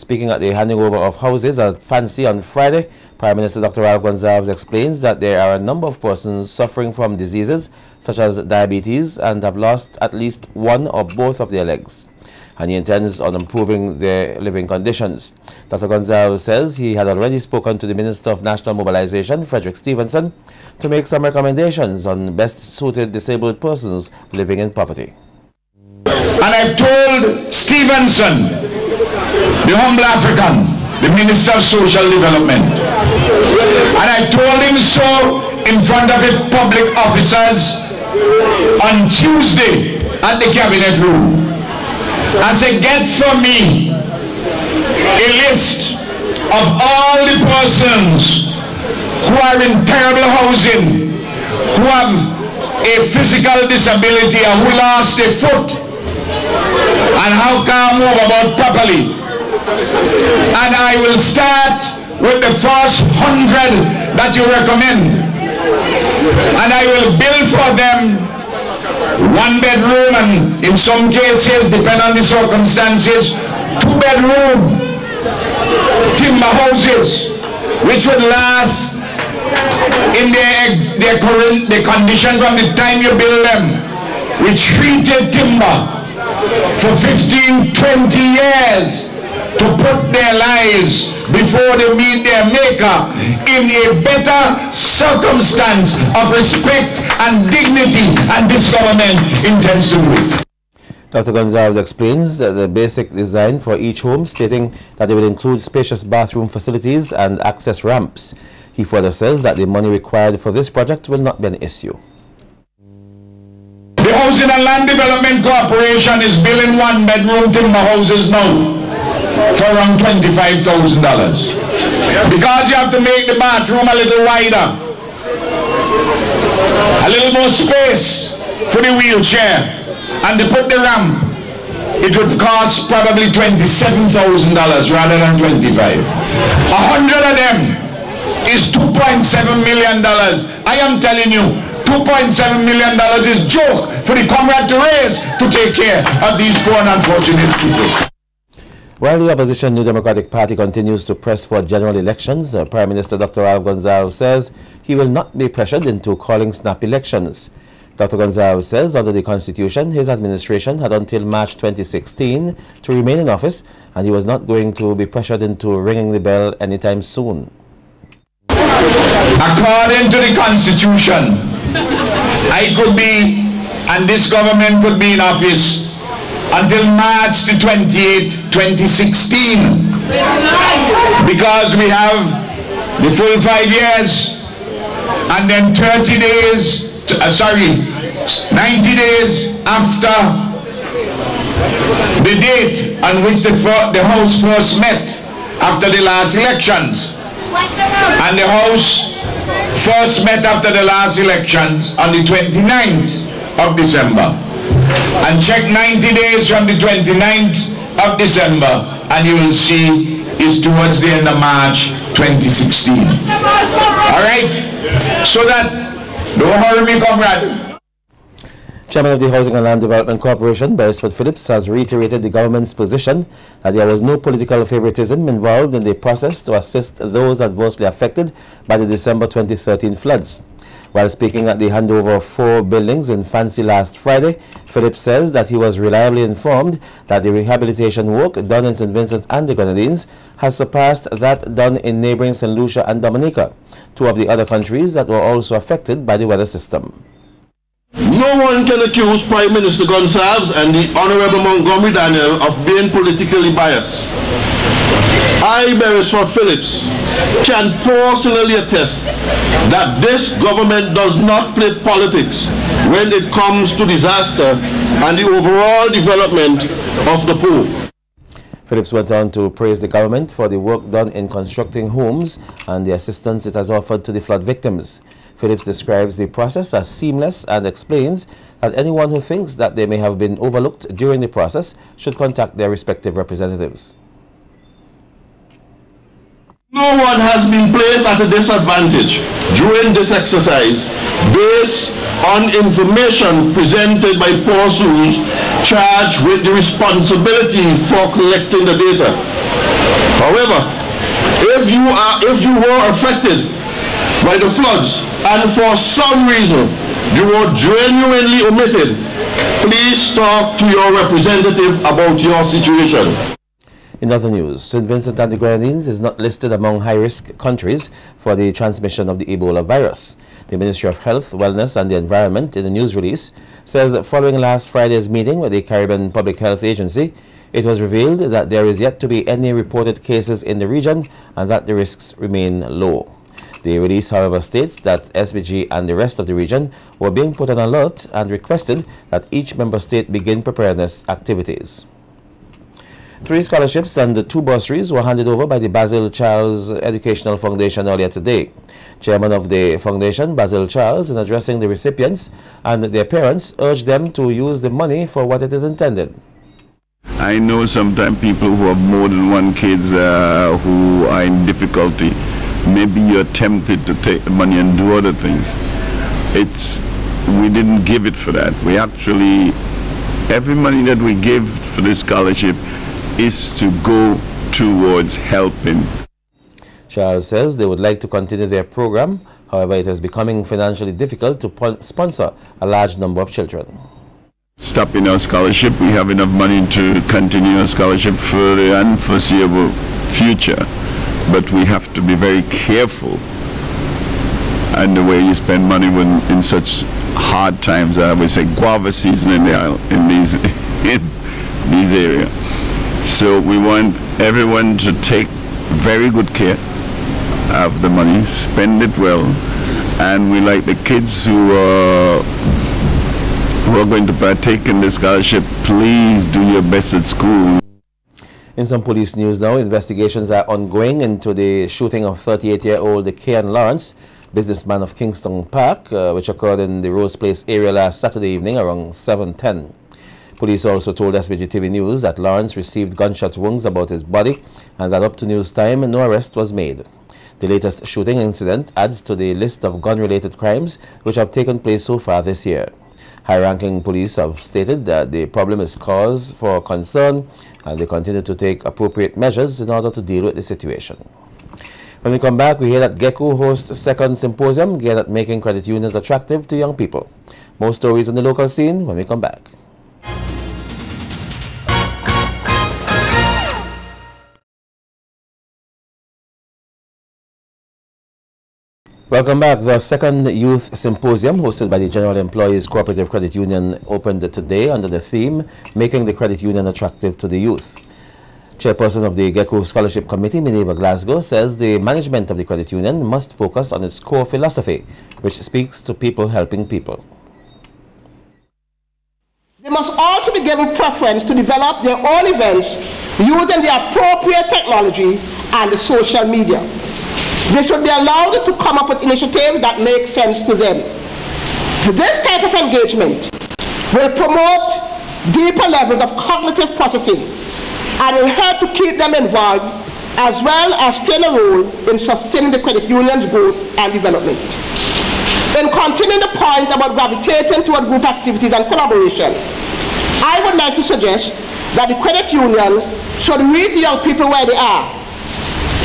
Speaking at the handing over of houses at Fancy on Friday, Prime Minister Dr. Gonsalves explains that there are a number of persons suffering from diseases such as diabetes and have lost at least one or both of their legs, and he intends on improving their living conditions. Dr. Gonsalves says he had already spoken to the Minister of National Mobilization, Frederick Stevenson, to make some recommendations on best-suited disabled persons living in poverty. And I've told Stevenson, the humble African, the Minister of Social Development, and I told him so in front of his public officers on Tuesday at the Cabinet Room. I said, get for me a list of all the persons who are in terrible housing, who have a physical disability and who lost a foot, and how can move about properly. And I will start with the first 100 that you recommend, and I will build for them 1 bedroom, and in some cases, depending on the circumstances, 2 bedroom timber houses, which would last in their current condition from the time you build them with treated timber for 15, 20 years to put their lives before they meet their maker in a better circumstance of respect and dignity, and this government intends to do it. Dr. Gonsalves explains the basic design for each home, stating that they will include spacious bathroom facilities and access ramps. He further says that the money required for this project will not be an issue. The Housing and Land Development Corporation is building 1 bedroom timber houses now for around $25,000, because you have to make the bathroom a little wider, a little more space for the wheelchair, and to put the ramp, it would cost probably $27,000 rather than $25,000. 100 of them is $2.7 million. I am telling you, $2.7 million is joke for the comrade to raise to take care of these poor and unfortunate people. While the opposition New Democratic Party continues to press for general elections, Prime Minister Dr. Gonsalves says he will not be pressured into calling snap elections. Dr. Gonsalves says under the Constitution, his administration had until March 2016 to remain in office, and he was not going to be pressured into ringing the bell anytime soon. According to the Constitution, I could be, and this government could be in office until March the 28th, 2016, because we have the full 5 years and then 30 days, 90 days after the date on which the House first met after the last elections. And the House first met after the last elections on the 29th of December. And check 90 days from the 29th of December, and you will see it's towards the end of March 2016. All right? So that, don't hurry me, comrade. Chairman of the Housing and Land Development Corporation, Beresford Phillips, has reiterated the government's position that there was no political favoritism involved in the process to assist those adversely affected by the December 2013 floods. While speaking at the handover of 4 buildings in Fancy last Friday, Phillips says that he was reliably informed that the rehabilitation work done in St. Vincent and the Grenadines has surpassed that done in neighboring St. Lucia and Dominica, 2 of the other countries that were also affected by the weather system. No one can accuse Prime Minister Gonsalves and the Honorable Montgomery Daniel of being politically biased. I, Beresford Phillips, can personally attest that this government does not play politics when it comes to disaster and the overall development of the poor. Phillips went on to praise the government for the work done in constructing homes and the assistance it has offered to the flood victims. Phillips describes the process as seamless and explains that anyone who thinks that they may have been overlooked during the process should contact their respective representatives. No one has been placed at a disadvantage during this exercise based on information presented by persons charged with the responsibility for collecting the data. However, if you were affected by the floods and for some reason you were genuinely omitted, please talk to your representative about your situation. In other news, St. Vincent and the Grenadines is not listed among high-risk countries for the transmission of the Ebola virus. The Ministry of Health, Wellness and the Environment, in a news release, says that following last Friday's meeting with the Caribbean Public Health Agency, it was revealed that there is yet to be any reported cases in the region and that the risks remain low. The release, however, states that SVG and the rest of the region were being put on alert and requested that each member state begin preparedness activities. 3 scholarships and 2 bursaries were handed over by the Basil Charles Educational Foundation earlier today. Chairman of the foundation, Basil Charles, in addressing the recipients and their parents, urged them to use the money for what it is intended. I know sometimes people who have more than one kid who are in difficulty, maybe you're tempted to take the money and do other things. We didn't give it for that. We actually, every money that we give for this scholarship is to go towards helping. Charles says they would like to continue their program. However, it is becoming financially difficult to sponsor a large number of children. Stopping our scholarship, we have enough money to continue our scholarship for the unforeseeable future. But we have to be very careful and the way you spend money when in such hard times. I would say guava season in these areas. So we want everyone to take very good care of the money, spend it well, and we like the kids who are going to partake in the scholarship, please do your best at school. In some police news now, investigations are ongoing into the shooting of 38-year-old Kian Lawrence, businessman of Kingston Park, which occurred in the Rose Place area last Saturday evening around 7:10. Police also told SVG-TV News that Lawrence received gunshot wounds about his body and that up to news time, no arrest was made. The latest shooting incident adds to the list of gun-related crimes which have taken place so far this year. High-ranking police have stated that the problem is cause for concern and they continue to take appropriate measures in order to deal with the situation. When we come back, we hear that GECCU hosts a second symposium geared at making credit unions attractive to young people. More stories on the local scene when we come back. Welcome back. The second youth symposium hosted by the General Employees Cooperative Credit Union opened today under the theme, Making the Credit Union Attractive to the Youth. Chairperson of the GECCU Scholarship Committee, Mineva Glasgow, says the management of the credit union must focus on its core philosophy, which speaks to people helping people. They must also be given preference to develop their own events using the appropriate technology and the social media. They should be allowed to come up with initiatives that make sense to them. This type of engagement will promote deeper levels of cognitive processing and will help to keep them involved as well as playing a role in sustaining the credit union's growth and development. In continuing the point about gravitating toward group activities and collaboration, I would like to suggest that the credit union should meet young people where they are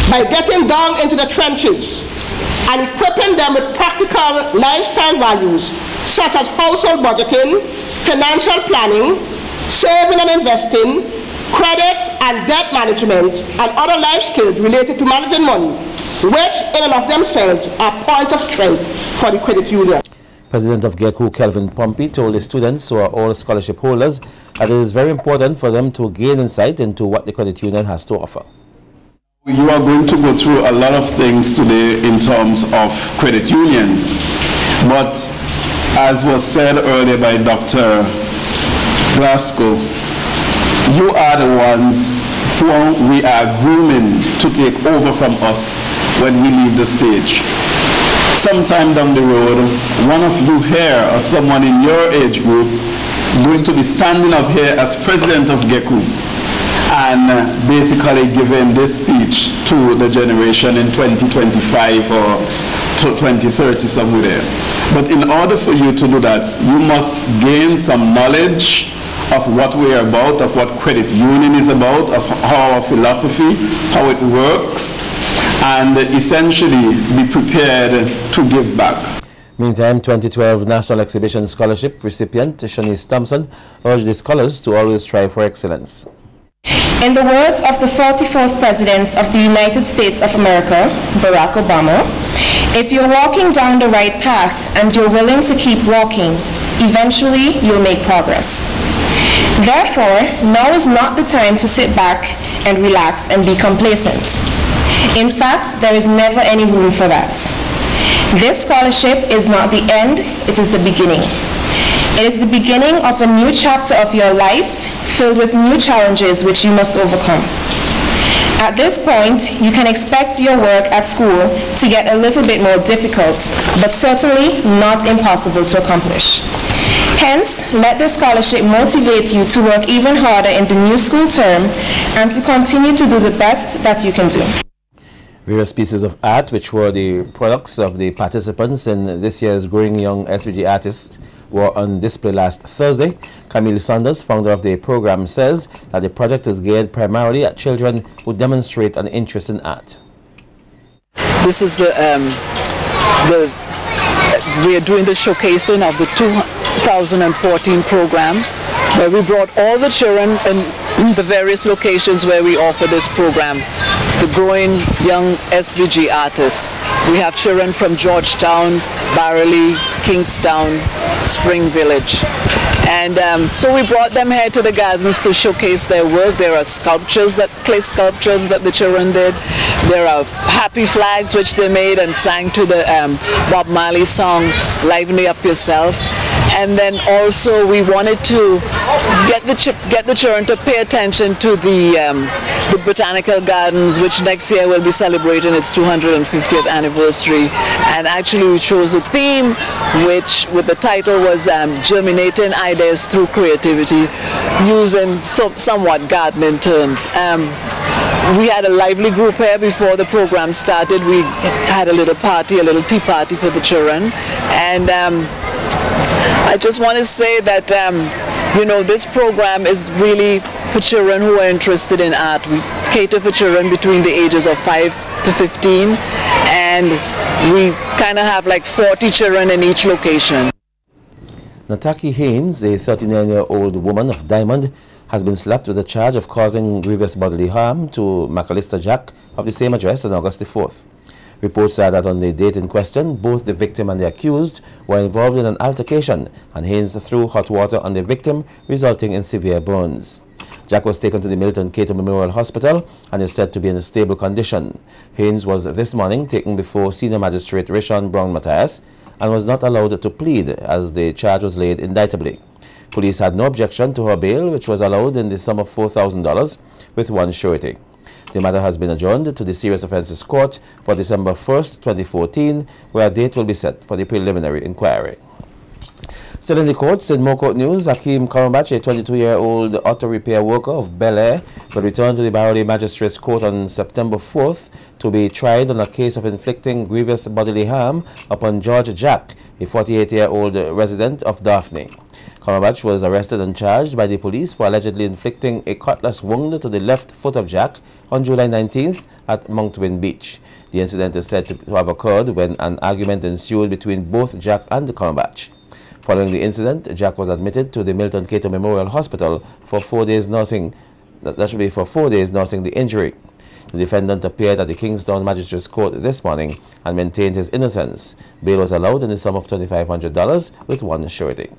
by getting down into the trenches and equipping them with practical lifestyle values such as household budgeting, financial planning, saving and investing, credit and debt management, and other life skills related to managing money, which in and of themselves are points of strength for the credit union. President of GECCU, Kelvin Pompey, told the students who are all scholarship holders that it is very important for them to gain insight into what the credit union has to offer. You are going to go through a lot of things today in terms of credit unions, but as was said earlier by Dr. Glasgow, you are the ones who we are grooming to take over from us when we leave the stage. Sometime down the road, one of you here or someone in your age group is going to be standing up here as president of GECCU and basically giving this speech to the generation in 2025 or 2030, somewhere there. But in order for you to do that, you must gain some knowledge of what we are about, of what credit union is about, of how our philosophy, how it works, and essentially be prepared to give back. Meantime, 2012 National Exhibition Scholarship recipient Shanice Thompson urged the scholars to always strive for excellence. In the words of the 44th President of the United States of America, Barack Obama, if you're walking down the right path and you're willing to keep walking, eventually you'll make progress. Therefore, now is not the time to sit back and relax and be complacent. In fact, there is never any room for that. This scholarship is not the end, it is the beginning. It is the beginning of a new chapter of your life filled with new challenges which you must overcome. At this point, you can expect your work at school to get a little bit more difficult, but certainly not impossible to accomplish. Hence, let this scholarship motivate you to work even harder in the new school term and to continue to do the best that you can do. Various pieces of art, which were the products of the participants in this year's Growing Young SVG Artists, were on display last Thursday. Camille, Saunders, founder of the program, says that the project is geared primarily at children who demonstrate an interest in art. This is we are doing the showcasing of the 2014 program, where we brought all the children in the various locations where we offer this program. The Growing Young SVG Artists. We have children from Georgetown, Barley, Kingstown, Spring Village. And so we brought them here to the gardens to showcase their work. There are sculptures, clay sculptures that the children did. There are happy flags which they made and sang to the Bob Marley song, Liven Up Yourself. And then also we wanted to get the children to pay attention to the Botanical Gardens, which next year will be celebrating its 250th anniversary. And actually we chose a theme which with the title was Germinating Ideas Through Creativity, using somewhat gardening terms. We had a lively group here before the program started. We had a little party, a little tea party for the children. And I just want to say that you know, this program is really for children who are interested in art. We cater for children between the ages of 5 to 15, and we kind of have like 40 children in each location. Nataki Haynes, a 39-year-old woman of Diamond, has been slapped with a charge of causing grievous bodily harm to McAllister Jack of the same address on August the 4th. Reports are that on the date in question, both the victim and the accused were involved in an altercation, and Haynes threw hot water on the victim, resulting in severe burns. Jack was taken to the Milton Cato Memorial Hospital and is said to be in a stable condition. Haynes was this morning taken before Senior Magistrate Rishon Brown Matthias and was not allowed to plead as the charge was laid indictably. Police had no objection to her bail, which was allowed in the sum of $4,000 with one surety. The matter has been adjourned to the Serious Offences Court for December 1st, 2014, where a date will be set for the preliminary inquiry. Still in the courts, in more court news, Hakeem Karambach, a 22-year-old auto repair worker of Bel Air, will return to the Barley Magistrates Court on September 4th to be tried on a case of inflicting grievous bodily harm upon George Jack, a 48-year-old resident of Daphne. Karambach was arrested and charged by the police for allegedly inflicting a cutlass wound to the left foot of Jack on July 19th at Mount Wynn Beach. The incident is said to have occurred when an argument ensued between both Jack and Karambach. Following the incident, Jack was admitted to the Milton Cato Memorial Hospital for 4 days nursing. That should be for 4 days nursing the injury. The defendant appeared at the Kingstown Magistrates Court this morning and maintained his innocence. Bail was allowed in the sum of $2,500 with one surety.